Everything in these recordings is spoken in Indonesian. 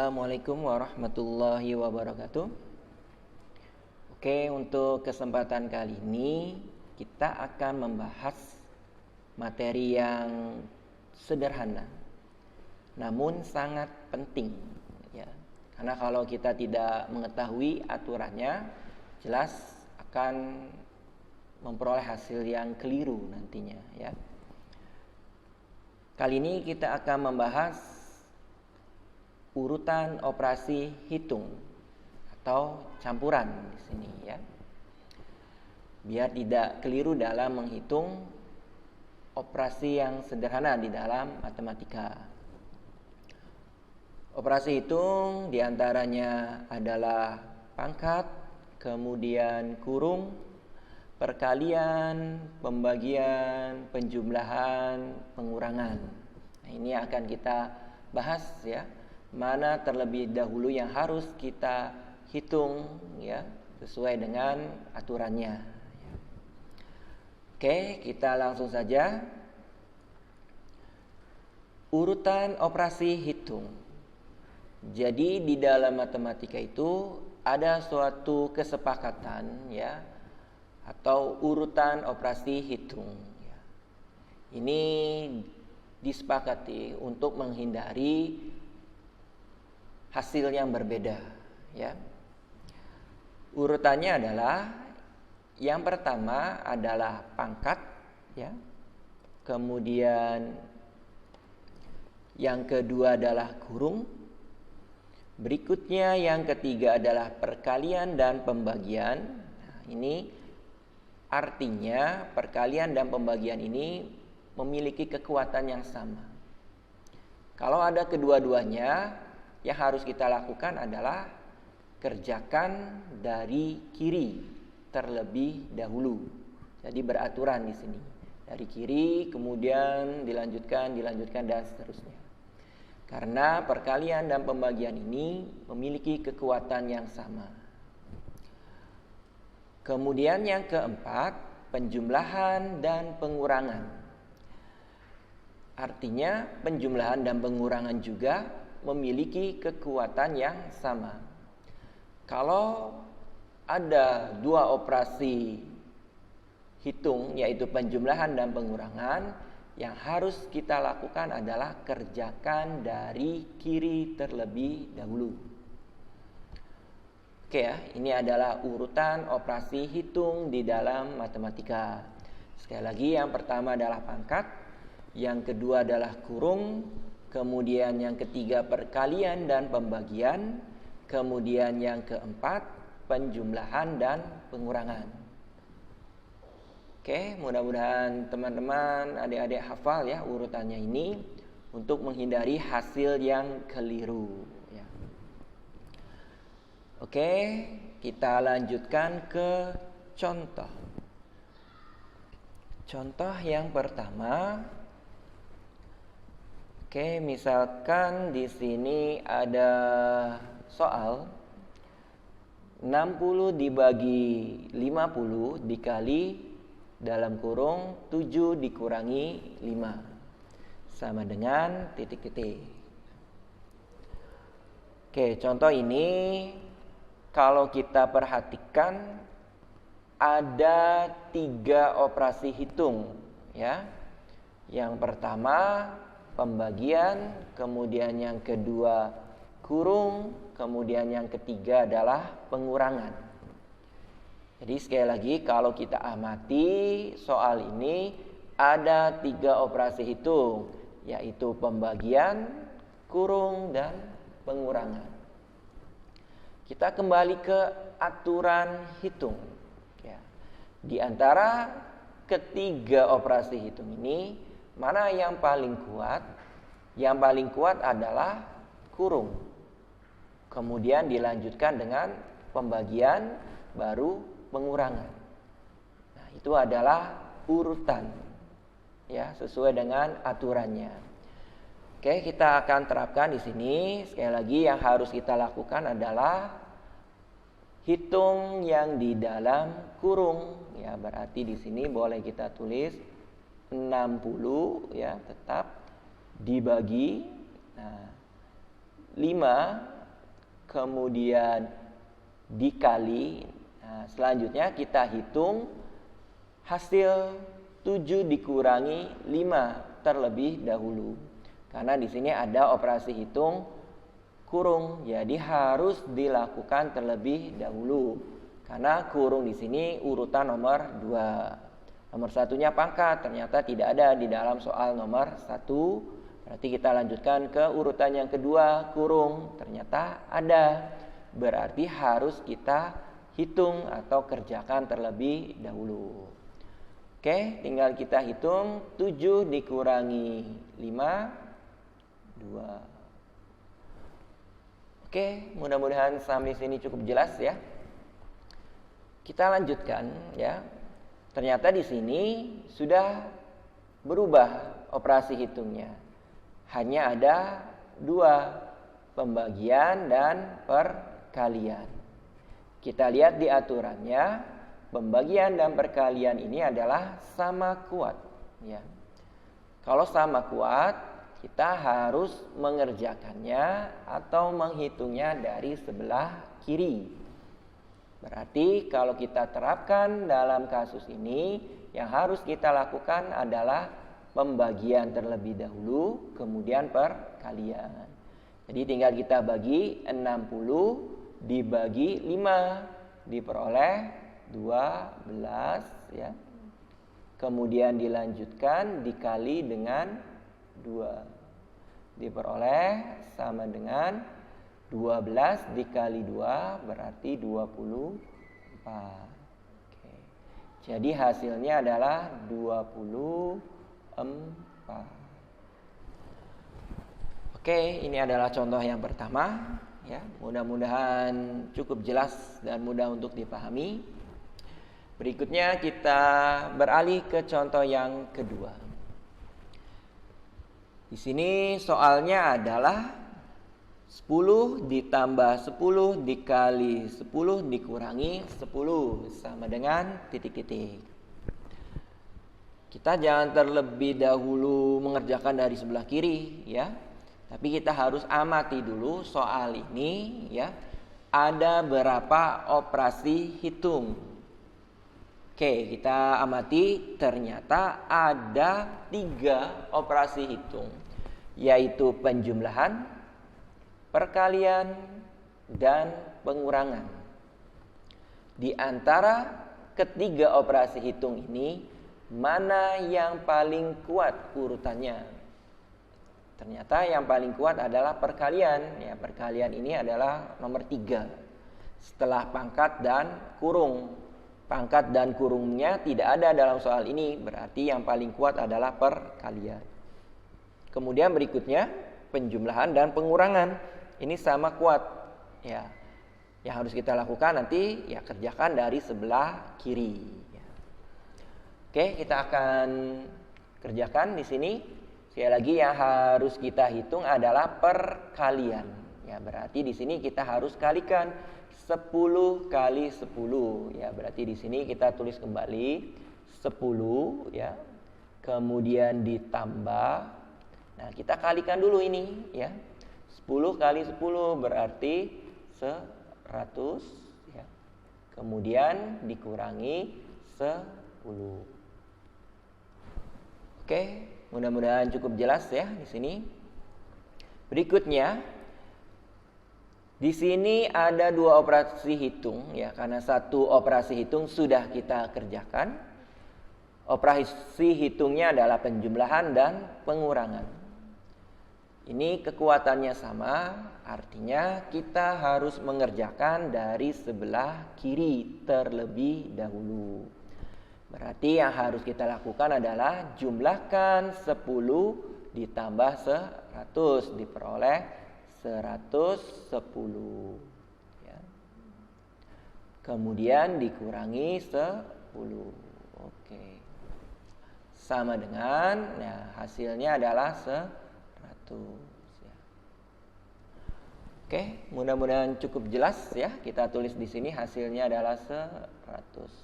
Assalamualaikum warahmatullahi wabarakatuh. Oke, untuk kesempatan kali ini kita akan membahas materi yang sederhana namun sangat penting ya. Karena kalau kita tidak mengetahui aturannya, jelas akan memperoleh hasil yang keliru nantinya ya. Kali ini kita akan membahas urutan operasi hitung atau campuran di sini ya. Biar tidak keliru dalam menghitung operasi yang sederhana di dalam matematika. Operasi hitung diantaranya adalah pangkat, kemudian kurung, perkalian, pembagian, penjumlahan, pengurangan. Nah, ini akan kita bahas ya. Mana terlebih dahulu yang harus kita hitung ya, sesuai dengan aturannya. Oke, kita langsung saja. Urutan operasi hitung. Jadi di dalam matematika itu ada suatu kesepakatan ya, atau urutan operasi hitung ya. Ini disepakati untuk menghindari hasil yang berbeda ya. Urutannya adalah yang pertama adalah pangkat ya. Kemudian yang kedua adalah kurung. Berikutnya yang ketiga adalah perkalian dan pembagian. Nah, ini artinya perkalian dan pembagian ini memiliki kekuatan yang sama. Kalau ada kedua-duanya, yang harus kita lakukan adalah kerjakan dari kiri terlebih dahulu. Jadi beraturan di sini. Dari kiri kemudian dilanjutkan dan seterusnya. Karena perkalian dan pembagian ini memiliki kekuatan yang sama. Kemudian yang keempat, penjumlahan dan pengurangan. Artinya penjumlahan dan pengurangan juga memiliki kekuatan yang sama. Kalau ada dua operasi hitung, yaitu penjumlahan dan pengurangan, yang harus kita lakukan adalah kerjakan dari kiri terlebih dahulu. Oke ya, ini adalah urutan operasi hitung di dalam matematika. Sekali lagi, yang pertama adalah pangkat, yang kedua adalah kurung, kemudian yang ketiga perkalian dan pembagian, kemudian yang keempat penjumlahan dan pengurangan. Oke, mudah-mudahan teman-teman, adik-adik hafal ya urutannya ini untuk menghindari hasil yang keliru ya. Oke, kita lanjutkan ke contoh. Contoh yang pertama. Oke, misalkan di sini ada soal 60 dibagi 50 dikali dalam kurung 7 dikurangi 5 sama dengan titik-titik. Oke, contoh ini kalau kita perhatikan ada 3 operasi hitung ya. Yang pertama pembagian, kemudian yang kedua kurung, kemudian yang ketiga adalah pengurangan. Jadi sekali lagi kalau kita amati soal ini ada 3 operasi hitung, yaitu pembagian, kurung, dan pengurangan. Kita kembali ke aturan hitung ya. Di antara ketiga operasi hitung ini, mana yang paling kuat? Yang paling kuat adalah kurung. Kemudian dilanjutkan dengan pembagian, baru pengurangan. Nah, itu adalah urutan ya, sesuai dengan aturannya. Oke, kita akan terapkan di sini. Sekali lagi yang harus kita lakukan adalah hitung yang di dalam kurung ya. Berarti di sini boleh kita tulis 60 ya, tetap dibagi 5 kemudian dikali. Nah, selanjutnya kita hitung hasil 7 dikurangi 5 terlebih dahulu. Karena di sini ada operasi hitung kurung, jadi harus dilakukan terlebih dahulu. Karena kurung di sini urutan nomor 2. Nomor satunya pangkat, ternyata tidak ada di dalam soal nomor 1. Berarti kita lanjutkan ke urutan yang kedua, kurung, ternyata ada. Berarti harus kita hitung atau kerjakan terlebih dahulu. Oke, tinggal kita hitung 7 dikurangi 5, 2. Oke, mudah-mudahan sampai sini cukup jelas ya. Kita lanjutkan ya. Ternyata di sini sudah berubah operasi hitungnya. Hanya ada 2, pembagian dan perkalian. Kita lihat di aturannya, pembagian dan perkalian ini adalah sama kuat ya. Kalau sama kuat, kita harus mengerjakannya atau menghitungnya dari sebelah kiri. Berarti kalau kita terapkan dalam kasus ini, yang harus kita lakukan adalah pembagian terlebih dahulu, kemudian perkalian. Jadi tinggal kita bagi 60 dibagi 5, diperoleh 12 ya. Kemudian dilanjutkan dikali dengan 2. Diperoleh sama dengan 12 dikali 2 berarti 24. Oke. Jadi hasilnya adalah 24. Oke, ini adalah contoh yang pertama ya. Mudah-mudahan cukup jelas dan mudah untuk dipahami. Berikutnya kita beralih ke contoh yang kedua. Di sini soalnya adalah 10 ditambah 10 dikali 10 dikurangi 10 sama dengan titik-titik. Kita jangan terlebih dahulu mengerjakan dari sebelah kiri ya. Tapi kita harus amati dulu soal ini ya. Ada berapa operasi hitung? Oke, kita amati ternyata ada 3 operasi hitung, yaitu penjumlahan, perkalian, dan pengurangan. Di antara ketiga operasi hitung ini, mana yang paling kuat urutannya? Ternyata yang paling kuat adalah perkalian. Ya, perkalian ini adalah nomor 3. Setelah pangkat dan kurung. Pangkat dan kurungnya tidak ada dalam soal ini, berarti yang paling kuat adalah perkalian. Kemudian berikutnya penjumlahan dan pengurangan. Ini sama kuat ya. Yang harus kita lakukan nanti ya kerjakan dari sebelah kiri ya. Oke, kita akan kerjakan di sini. Sekali lagi yang harus kita hitung adalah perkalian. Ya, berarti di sini kita harus kalikan 10 kali 10 ya. Berarti di sini kita tulis kembali 10 ya. Kemudian ditambah. Nah, kita kalikan dulu ini ya. 10 kali 10 berarti 100 ya. Kemudian dikurangi 10. Oke, mudah-mudahan cukup jelas ya di sini. Berikutnya di sini ada 2 operasi hitung ya, karena 1 operasi hitung sudah kita kerjakan. Operasi hitungnya adalah penjumlahan dan pengurangan. Ini kekuatannya sama, artinya kita harus mengerjakan dari sebelah kiri terlebih dahulu. Berarti yang harus kita lakukan adalah jumlahkan 10 ditambah 100 diperoleh 110 ya. Kemudian dikurangi 10. Oke. Sama dengan ya, hasilnya adalah 100 ya. Oke, mudah-mudahan cukup jelas ya. Kita tulis di sini hasilnya adalah 100.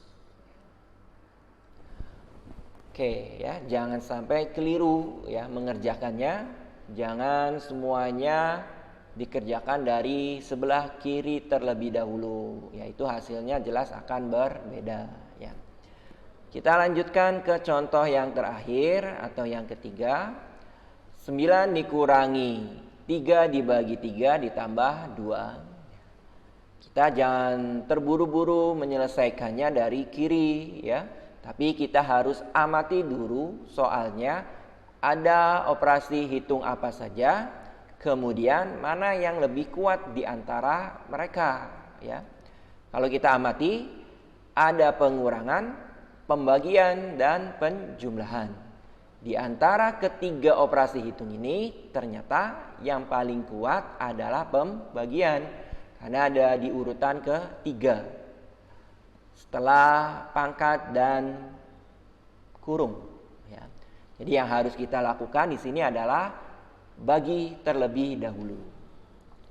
Oke ya, jangan sampai keliru ya mengerjakannya. Jangan semuanya dikerjakan dari sebelah kiri terlebih dahulu, yaitu hasilnya jelas akan berbeda ya. Kita lanjutkan ke contoh yang terakhir atau yang ketiga. 9 dikurangi 3 dibagi 3 ditambah 2. Kita jangan terburu-buru menyelesaikannya dari kiri ya, tapi kita harus amati dulu soalnya ada operasi hitung apa saja, kemudian mana yang lebih kuat di antara mereka ya. Kalau kita amati ada pengurangan, pembagian dan penjumlahan. Di antara ketiga operasi hitung ini ternyata yang paling kuat adalah pembagian karena ada di urutan ketiga setelah pangkat dan kurung ya. Jadi yang harus kita lakukan di sini adalah bagi terlebih dahulu.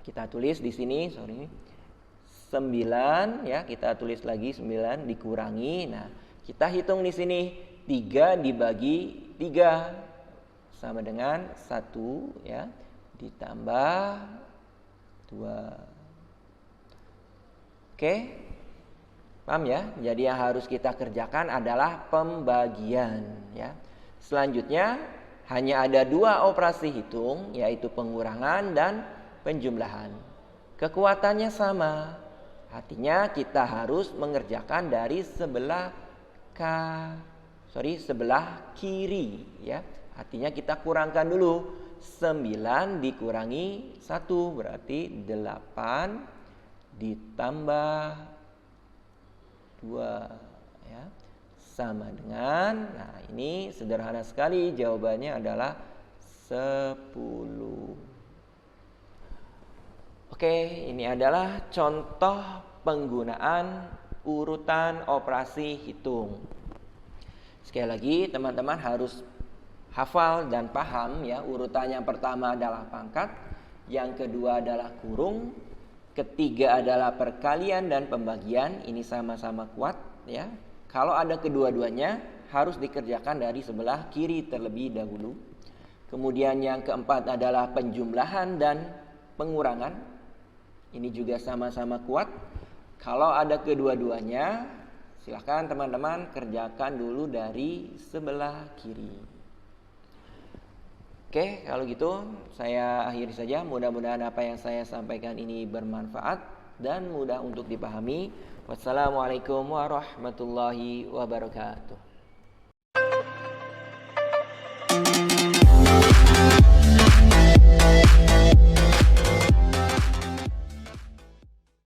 Kita tulis di sini 9 ya, kita tulis lagi 9 dikurangi. Nah, kita hitung di sini 3 dibagi 3 sama dengan 1 ya, ditambah 2. Oke, paham ya? Jadi yang harus kita kerjakan adalah pembagian ya. Selanjutnya hanya ada 2 operasi hitung, yaitu pengurangan dan penjumlahan. Kekuatannya sama, artinya kita harus mengerjakan dari sebelah kiri ya. Artinya kita kurangkan dulu. 9 dikurangi 1 berarti 8 ditambah 2 ya, sama dengan, nah ini sederhana sekali, jawabannya adalah 10. Oke, ini adalah contoh penggunaan urutan operasi hitung. Sekali lagi teman-teman harus hafal dan paham ya, urutan yang pertama adalah pangkat, yang kedua adalah kurung, ketiga adalah perkalian dan pembagian, ini sama-sama kuat ya. Kalau ada kedua-duanya harus dikerjakan dari sebelah kiri terlebih dahulu. Kemudian yang keempat adalah penjumlahan dan pengurangan, ini juga sama-sama kuat. Kalau ada kedua-duanya, silakan teman-teman kerjakan dulu dari sebelah kiri. Oke, kalau gitu saya akhiri saja. Mudah-mudahan apa yang saya sampaikan ini bermanfaat dan mudah untuk dipahami. Wassalamualaikum warahmatullahi wabarakatuh.